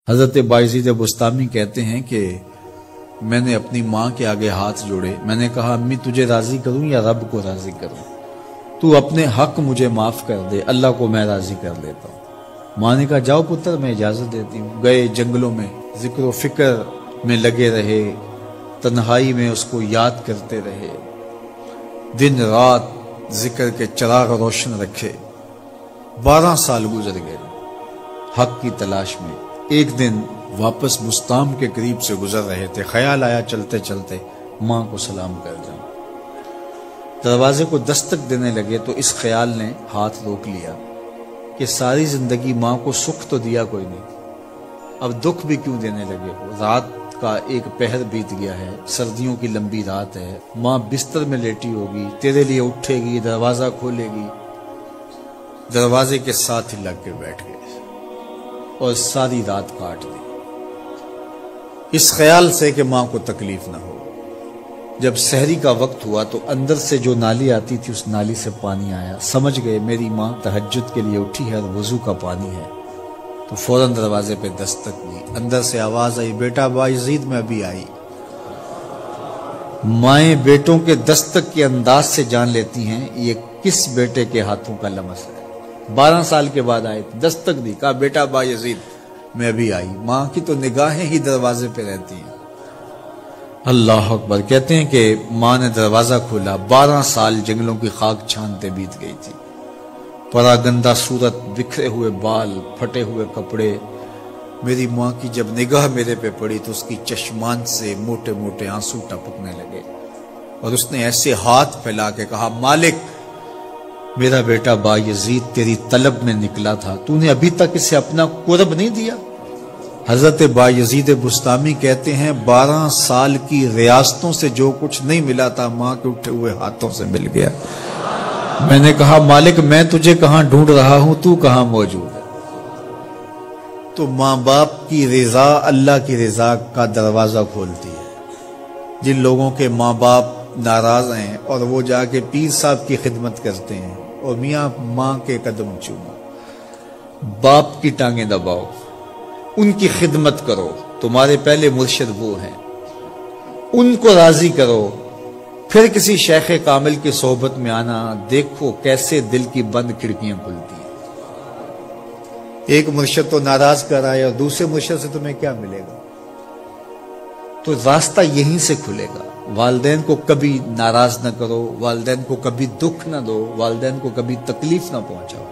حضرت بایزید بستامی کہتے ہیں کہ میں نے اپنی ماں کے آگے ہاتھ جوڑے، میں نے کہا امی تجھے راضی کروں یا رب کو راضی کروں؟ تو اپنے حق مجھے معاف کر دے، اللہ کو میں راضی کر لیتا ہوں۔ ماں نے کہا جاؤ پتر میں اجازت دیتی ہوں۔ گئے جنگلوں میں ذکر و فکر میں لگے رہے، تنہائی میں اس کو یاد کرتے رہے، دن رات ذکر کے چراغ روشن رکھے۔ 12 سال گزر گئے حق کی تلاش میں۔ ایک دن واپس بستام کے قریب سے گزر رہے تھے، خیال آیا چلتے چلتے ماں کو سلام کر جاؤں۔ دروازے کو دستک دینے لگے تو اس خیال نے ہاتھ روک لیا کہ ساری زندگی ماں کو سکھ تو دیا کوئی نہیں، اب دکھ بھی کیوں دینے لگے ہو؟ رات کا ایک پہر بیت گیا ہے، سردیوں کی لمبی رات ہے، ماں بستر میں لیٹی ہوگی، تیرے لیے اٹھے گی، دروازہ کھولے گی۔ دروازے کے ساتھ ہی لگ کے بیٹھ گئے اور ساری رات کاٹ دی، اس خیال سے کہ ماں کو تکلیف نہ ہو۔ جب سحری کا وقت ہوا تو اندر سے جو نالی آتی تھی اس نالی سے پانی آیا، سمجھ گئے میری ماں تہجد کے لیے اٹھی ہے اور وضو کا پانی ہے، تو فوراً دروازے پہ دستک دی۔ اندر سے آواز آئی بیٹا بایزید میں ابھی آئی۔ مائیں بیٹوں کے دستک کے انداز سے جان لیتی ہیں یہ کس بیٹے کے ہاتھوں کا لمس ہے۔ 12 سال کے بعد آئے، دستک دی، کہا بیٹا بایزید میں ابھی آئی۔ ماں کی تو نگاہیں ہی دروازے پہ رہتی ہیں۔ اللہ اکبر۔ کہتے ہیں کہ ماں نے دروازہ کھولا، 12 سال جنگلوں کی خاک چھانتے بیت گئی تھی، پراگندہ صورت، بکھرے ہوئے بال، پھٹے ہوئے کپڑے۔ میری ماں کی جب نگاہ میرے پہ پڑی تو اس کی چشمان سے موٹے موٹے آنسو ٹپکنے لگے، اور اس نے ایسے ہاتھ پھیلا کے کہا مالک میرا بیٹا بایزید تیری طلب میں نکلا تھا، تو نے ابھی تک اسے اپنا قرب نہیں دیا۔ حضرت بایزید بستامی کہتے ہیں 12 سال کی ریاستوں سے جو کچھ نہیں ملا تھا ماں کے اٹھے ہوئے ہاتھوں سے مل گیا۔ میں نے کہا مالک میں تجھے کہاں ڈھونڈ رہا ہوں، تو کہاں موجود ہے؟ تو ماں باپ کی رضا اللہ کی رضا کا دروازہ کھولتی ہے۔ جن لوگوں کے ماں باپ ناراض ہیں اور وہ جا کے پیر صاحب کی خدمت کرتے ہیں اور میاں ماں کے قدم چومو، باپ کی ٹانگیں دباؤ، ان کی خدمت کرو، تمہارے پہلے مرشد وہ ہیں، ان کو راضی کرو، پھر کسی شیخ کامل کی صحبت میں آنا، دیکھو کیسے دل کی بند کھڑکیاں کھلتی ہیں۔ ایک مرشد تو ناراض کر آئے اور دوسرے مرشد سے تمہیں کیا ملے گا؟ تو راستہ یہیں سے کھلے گا۔ والدین کو کبھی ناراض نہ کرو، والدین کو کبھی دکھ نہ دو، والدین کو کبھی تکلیف نہ پہنچاؤ۔